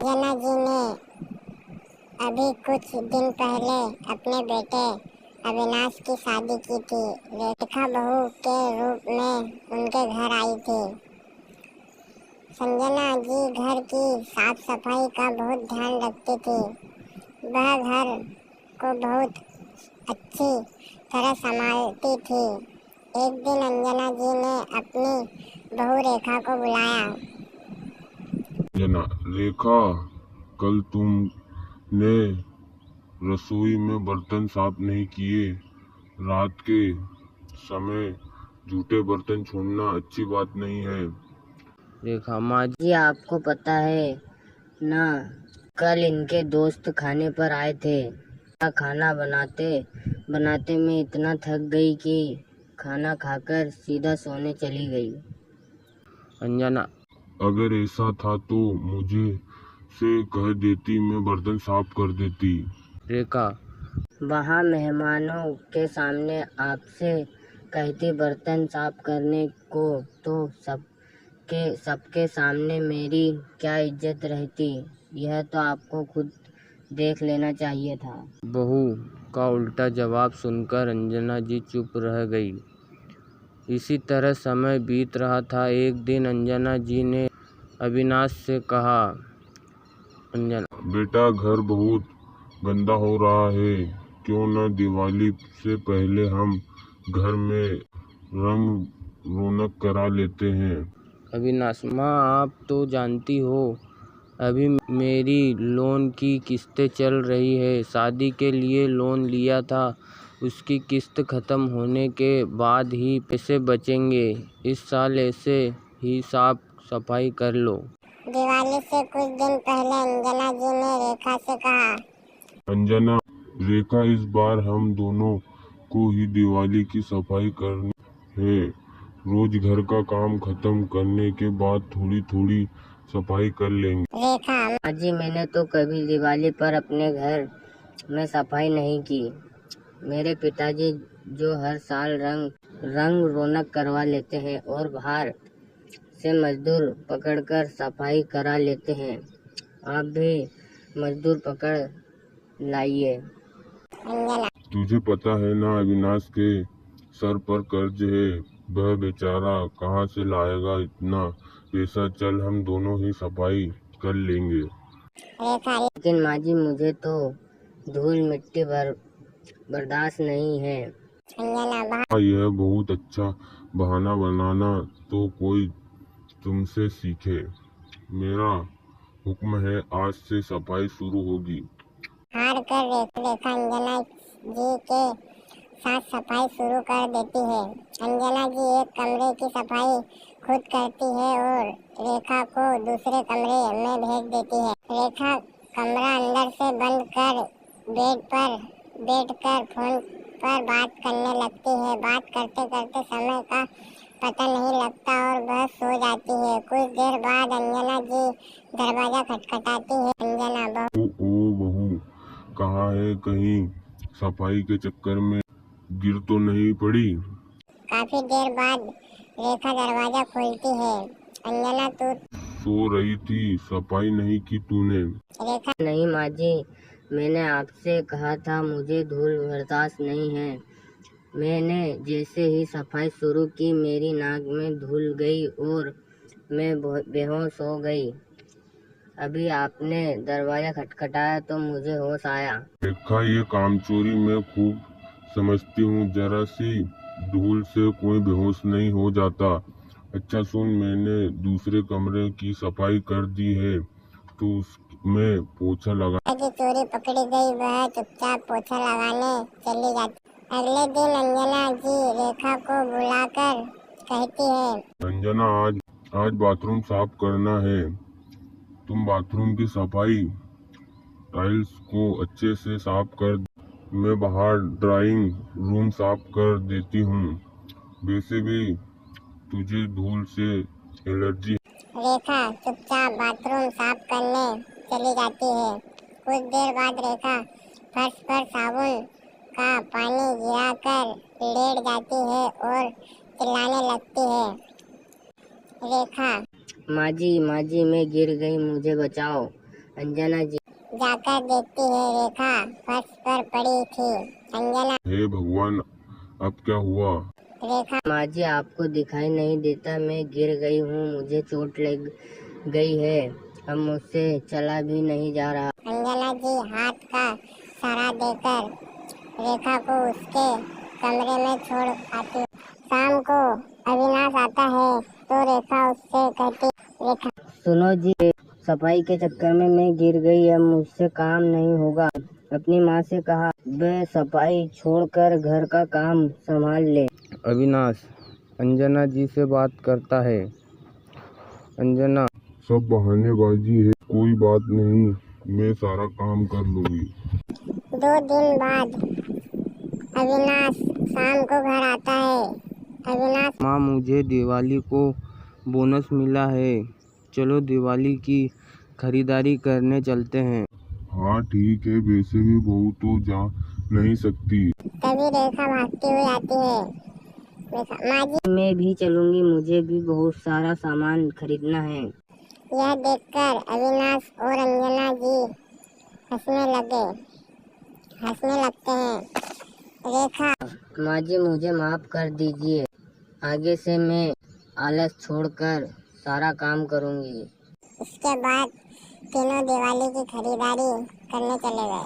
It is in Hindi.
अंजना जी ने अभी कुछ दिन पहले अपने बेटे अविनाश की शादी की थी। रेखा बहू के रूप में उनके घर आई थी। संजना जी घर की साफ सफाई का बहुत ध्यान रखती थी। वह घर को बहुत अच्छी तरह संभालती थी। एक दिन अंजना जी ने अपनी बहू रेखा को बुलाया। रेखा, कल तुमने रसोई में बर्तन साफ नहीं किए। रात के समय जूठे बर्तन छोड़ना अच्छी बात नहीं है। रेखा माँ जी, आपको पता है ना, कल इनके दोस्त खाने पर आए थे। खाना बनाते बनाते मैं इतना थक गई कि खाना खाकर सीधा सोने चली गई। अंजना, अगर ऐसा था तो मुझे से कह देती, मैं बर्तन साफ कर देती। रेखा, वहाँ मेहमानों के सामने आपसे कहती बर्तन साफ करने को तो सबके सामने मेरी क्या इज्जत रहती। यह तो आपको खुद देख लेना चाहिए था। बहू का उल्टा जवाब सुनकर अंजना जी चुप रह गई। इसी तरह समय बीत रहा था। एक दिन अंजना जी ने अविनाश से कहा, अंजना बेटा, घर बहुत गंदा हो रहा है। क्यों न दिवाली से पहले हम घर में रंग रौनक करा लेते हैं। अविनाश, माँ आप तो जानती हो अभी मेरी लोन की किस्तें चल रही है। शादी के लिए लोन लिया था, उसकी किस्त खत्म होने के बाद ही पैसे बचेंगे। इस साल ऐसे ही साफ सफाई कर लो। दिवाली से कुछ दिन पहले अंजना जी ने रेखा से कहा। अंजना, रेखा, इस बार हम दोनों को ही दिवाली की सफाई करनी है। रोज घर का काम खत्म करने के बाद थोड़ी थोड़ी सफाई कर लेंगे। रेखा, माँ जी, मैंने तो कभी दिवाली पर अपने घर में सफाई नहीं की। मेरे पिताजी जो हर साल रंग रौनक करवा लेते हैं और बाहर से मजदूर पकड़कर सफाई करा लेते हैं। आप भी मजदूर पकड़ लाइए। अंजना, तुझे पता है ना, अविनाश के सर पर कर्ज है। वह बेचारा कहाँ से लाएगा इतना पैसा। चल, हम दोनों ही सफाई कर लेंगे। रेखा, लेकिन माँ जी, मुझे तो धूल मिट्टी बर्दाश्त नहीं है। अंजना, यह बहुत अच्छा बहाना बनाना तो कोई तुमसे सीखे। मेरा हुक्म है, आज से सफाई शुरू होगी। हार कर रेखा अंजना जी के साथ सफाई शुरू कर देती है। अंजना जी एक कमरे की सफाई खुद करती है और रेखा को दूसरे कमरे में भेज देती है। रेखा कमरा अंदर से बंद कर बेड पर बैठकर फोन पर बात करने लगती है। बात करते करते समय का पता नहीं लगता और वह सो जाती है। कुछ देर बाद अंजना जी दरवाजा खटखटाती है। अंजना, ओ बहू, कहाँ है? कहीं सफाई के चक्कर में गिर तो नहीं पड़ी? काफी देर बाद रेखा दरवाजा खोलती है। अंजना, तू सो रही थी, सफाई नहीं की तूने? रेखा, नहीं माँ जी, मैंने आपसे कहा था मुझे धूल बर्दाश्त नहीं है। मैंने जैसे ही सफाई शुरू की मेरी नाक में धूल गई और मैं बेहोश हो गई। अभी आपने दरवाजा खटखटाया तो मुझे होश आया। रेखा, ये कामचोरी मैं खूब समझती हूँ। जरा सी धूल से कोई बेहोश नहीं हो जाता। अच्छा सुन, मैंने दूसरे कमरे की सफाई कर दी है, तो उसमें पोछा लगा। की चोरी पकड़ी गई। वह चुपचाप पोछा लगाने चली जाती। अगले दिन अंजना जी रेखा को बुलाकर कहती है। अंजना, आज बाथरूम साफ करना है। तुम बाथरूम की सफाई, टाइल्स को अच्छे से साफ कर। मैं बाहर ड्राइंग रूम साफ कर देती हूँ। वैसे भी तुझे धूल से एलर्जी है। रेखा चुपचाप बाथरूम साफ करने चली जाती है। कुछ देर बाद रेखा फर्श पर साबुन का पानी गिराकर लेट जाती है और चिल्लाने लगती है। रेखा, माँ जी, मैं गिर गई, मुझे बचाओ। अंजना जी। जाकर देखती है रेखा फर्श पर पड़ी थी। अंजना, हे भगवान, अब क्या हुआ? रेखा, माँ जी आपको दिखाई नहीं देता, मैं गिर गई हूँ, मुझे चोट लग गई है, अब मुझसे चला भी नहीं जा रहा। अंजना जी हाथ का सहारा देकर रेखा को उसके कमरे में छोड़ आती है। शाम को अविनाश आता है तो रेखा उससे कहती, रेखा, सुनो जी, सफाई के चक्कर में मैं गिर गई, अब मुझसे काम नहीं होगा। अपनी माँ से कहा वह सफाई छोड़कर घर का काम संभाल ले। अविनाश अंजना जी से बात करता है। अंजना, सब बहानेबाजी है, कोई बात नहीं, मैं सारा काम कर लूंगी। 2 दिन बाद अविनाश शाम को घर आता है। अविनाश, माँ मुझे दिवाली को बोनस मिला है, चलो दिवाली की खरीदारी करने चलते हैं। हाँ ठीक है, वैसे भी बहू तो जा नहीं सकती। तभी रेखा भागती हुई आती है। रेखा, माँ जी, मैं भी चलूंगी, मुझे भी बहुत सारा सामान खरीदना है। यह देखकर अविनाश और अंजना जी हंसने लगते हैं। रेखा, माँ जी मुझे माफ कर दीजिए, आगे से मैं आलस छोड़कर सारा काम करूंगी। इसके बाद तीनों दिवाली की खरीदारी करने चले गए।